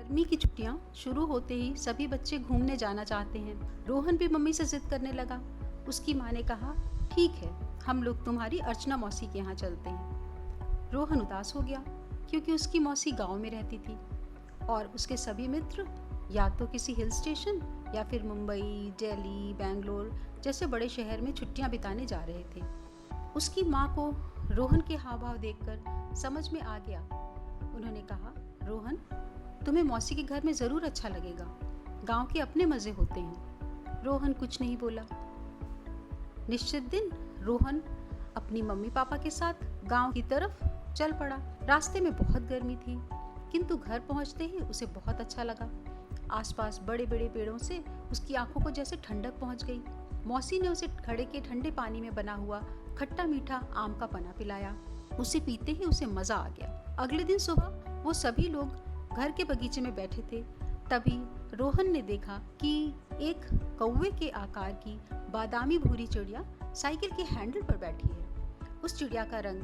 गर्मी की छुट्टियां शुरू होते ही सभी बच्चे घूमने जाना चाहते हैं। रोहन भी मम्मी से जिद करने लगा। उसकी माँ ने कहा, ठीक है, हम लोग तुम्हारी अर्चना मौसी के यहाँ चलते हैं। रोहन उदास हो गया क्योंकि उसकी मौसी गांव में रहती थी और उसके सभी मित्र या तो किसी हिल स्टेशन या फिर मुंबई, दिल्ली, बेंगलोर जैसे बड़े शहर में छुट्टियां बिताने जा रहे थे। उसकी माँ को रोहन के हाव भाव देखकर समझ में आ गया। उन्होंने कहा, रोहन, तुम्हें मौसी के घर में ज़रूर अच्छा लगेगा। गांव के अपने मज़े होते हैं। रोहन कुछ नहीं बोला। निश्चित दिन रोहन अपनी मम्मी पापा के साथ गांव की तरफ चल पड़ा। रास्ते में बहुत गर्मी थी, किंतु घर पहुंचते ही उसे बहुत अच्छा लगा। आसपास बड़े बड़े पेड़ों से उसकी आंखों को जैसे ठंडक पहुंच गई। मौसी ने उसे घड़े के ठंडे पानी में बना हुआ खट्टा मीठा आम का पना पिलाया। उसे पीते ही उसे मज़ा आ गया। अगले दिन सुबह वो सभी लोग घर के बगीचे में बैठे थे। तभी रोहन ने देखा कि एक कौवे के आकार की बादामी भूरी चिड़िया साइकिल के हैंडल पर बैठी है। उस चिड़िया का रंग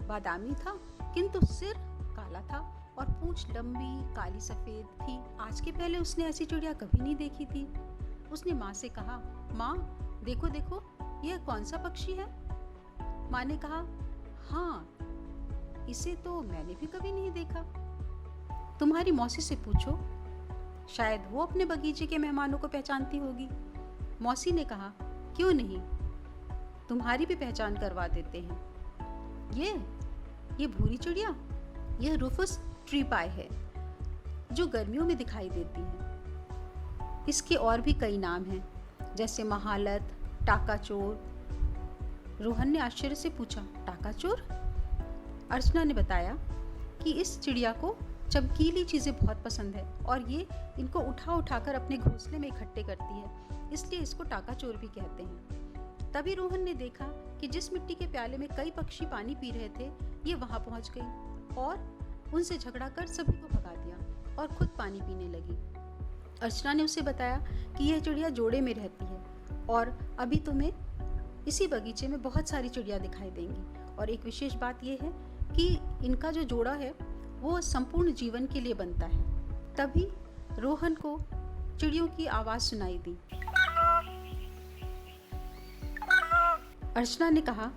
बादामी था, किंतु सिर काला था और पूंछ लंबी काली सफेद थी। आज के पहले उसने ऐसी चिड़िया कभी नहीं देखी थी। उसने माँ से कहा, माँ, देखो देखो, यह कौन सा पक्षी है? माँ ने कहा, हाँ, इसे तो मैंने भी कभी नहीं देखा। तुम्हारी मौसी से पूछो, शायद वो अपने बगीचे के मेहमानों को पहचानती होगी। मौसी ने कहा, क्यों नहीं, तुम्हारी भी पहचान करवा देते हैं। ये भूरी चिड़िया, यह रूफस ट्री पाई है, जो गर्मियों में दिखाई देती है। इसके और भी कई नाम हैं, जैसे महालत, टाकाचोर। रोहन ने आश्चर्य से पूछा, टाकाचोर? अर्चना ने बताया कि इस चिड़िया को चमकीली चीज़ें बहुत पसंद है और ये इनको उठा उठाकर अपने घोंसले में इकट्ठे करती है, इसलिए इसको टाकाचोर भी कहते हैं। तभी रोहन ने देखा कि जिस मिट्टी के प्याले में कई पक्षी पानी पी रहे थे, ये वहाँ पहुँच गई और उनसे झगड़ा कर सभी को भगा दिया और खुद पानी पीने लगी। अर्चना ने उसे बताया कि यह चिड़िया जोड़े में रहती है और अभी तुम्हें इसी बगीचे में बहुत सारी चिड़िया दिखाई देंगी। और एक विशेष बात यह है कि इनका जो जोड़ा है वो संपूर्ण जीवन के लिए बनता है। तभी रोहन को चिड़ियों की आवाज़ सुनाई दी। अर्चना ने कहा,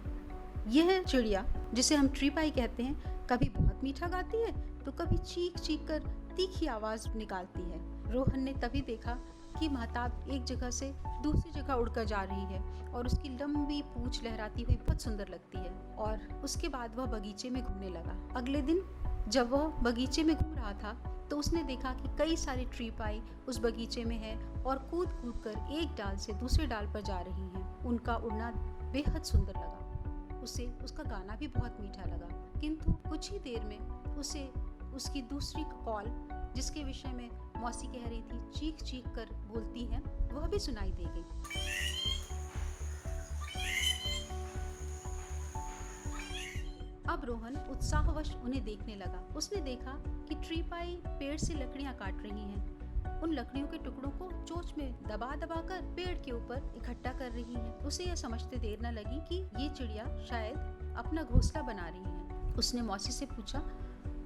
यह चिड़िया जिसे हम ट्री पाई कहते हैं, कभी बहुत मीठा गाती है तो कभी चीख चीख कर तीखी आवाज़ निकालती है। रोहन ने तभी देखा कि महताब एक जगह से दूसरी जगह उड़कर जा रही है और उसकी लंबी पूंछ लहराती हुई बहुत सुंदर लगती है। और उसके बाद वह बगीचे में घूमने लगा। अगले दिन जब वह बगीचे में घूम रहा था तो उसने देखा कि कई सारी ट्री पाई उस बगीचे में है और कूद कूद कर एक डाल से दूसरे डाल पर जा रही हैं। उनका उड़ना बेहद सुंदर लगा। उसे उसका गाना भी बहुत मीठा लगा, किंतु कुछ ही देर में उसे उसकी दूसरी कॉल, जिसके विषय में मौसी कह रही थी चीख चीख कर बोलती हैं, वह भी सुनाई दे गई। अब रोहन उत्साहवश उन्हें देखने लगा। उसने देखा कि ट्री पाई पेड़ से लकड़ियां काट रही हैं। उन लकड़ियों के टुकड़ों को चोंच में दबा दबा कर पेड़ के ऊपर इकट्ठा कर रही हैं। उसे यह समझते देर न लगी कि ये चिड़िया शायद अपना घोंसला बना रही है। उसने मौसी से पूछा,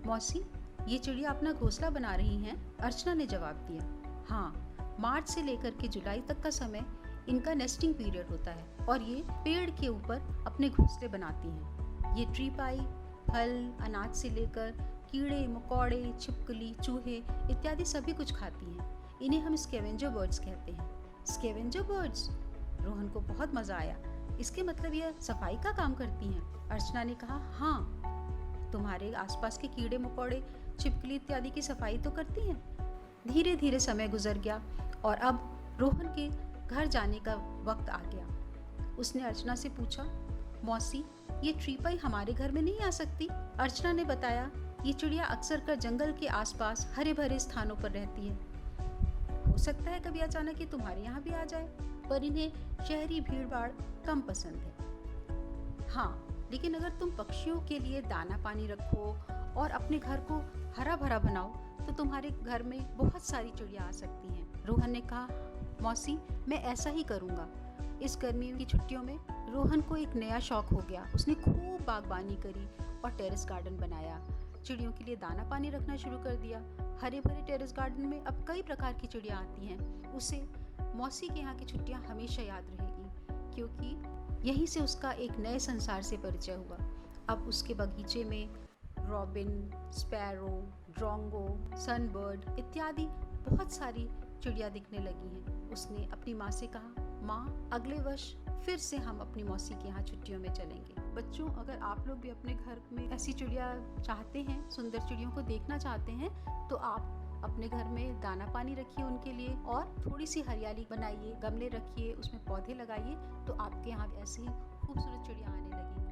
मौसी, ये चिड़िया अपना घोंसला बना रही हैं? अर्चना ने जवाब दिया, हाँ, मार्च से लेकर के जुलाई तक का समय इनका नेस्टिंग पीरियड होता है और ये पेड़ के ऊपर अपने घोंसले बनाती हैं। ये ट्री पाई फल, अनाज से लेकर कीड़े मकोड़े, छिपकली, चूहे इत्यादि सभी कुछ खाती हैं। इन्हें हम स्कैवेंजर बर्ड्स कहते हैं। Scavenger birds? रोहन को बहुत मज़ा आया। इसके मतलब यह सफाई का काम करती हैं? अर्चना ने कहा, हाँ, तुम्हारे आसपास के कीड़े मकोड़े, छिपकली इत्यादि की सफाई तो करती हैं। धीरे धीरे समय गुजर गया और अब रोहन के घर जाने का वक्त आ गया। उसने अर्चना से पूछा, मौसी, ये ट्री पाई हमारे घर में नहीं आ सकती? अर्चना ने बताया, ये चिड़िया अक्सर कर जंगल के आसपास हरे भरे स्थानों पर रहती है। हो सकता है कभी अचानक ये तुम्हारे यहाँ भी आ जाए, पर इन्हें शहरी भीड़ भाड़ कम पसंद है। हाँ, लेकिन अगर तुम पक्षियों के लिए दाना पानी रखो और अपने घर को हरा भरा बनाओ तो तुम्हारे घर में बहुत सारी चिड़िया आ सकती हैं। रोहन ने कहा, मौसी, मैं ऐसा ही करूँगा। इस गर्मी की छुट्टियों में रोहन को एक नया शौक हो गया। उसने खूब बागबानी करी और टेरेस गार्डन बनाया। चिड़ियों के लिए दाना पानी रखना शुरू कर दिया। हरे भरे टेरेस गार्डन में अब कई प्रकार की चिड़िया आती हैं। उसे मौसी के यहाँ की छुट्टियाँ हमेशा याद रहेगी, क्योंकि यहीं से उसका एक नए संसार से परिचय हुआ। अब उसके बगीचे में रॉबिन, स्पैरो, ड्रोंगो, सनबर्ड इत्यादि बहुत सारी चिड़िया दिखने लगी हैं। उसने अपनी माँ से कहा, माँ, अगले वर्ष फिर से हम अपनी मौसी के यहाँ छुट्टियों में चलेंगे। बच्चों, अगर आप लोग भी अपने घर में ऐसी चिड़िया चाहते हैं, सुंदर चिड़ियों को देखना चाहते हैं, तो आप अपने घर में दाना पानी रखिए उनके लिए और थोड़ी सी हरियाली बनाइए, गमले रखिए, उसमें पौधे लगाइए, तो आपके यहाँ ऐसी ही खूबसूरत चिड़िया आने लगेंगी।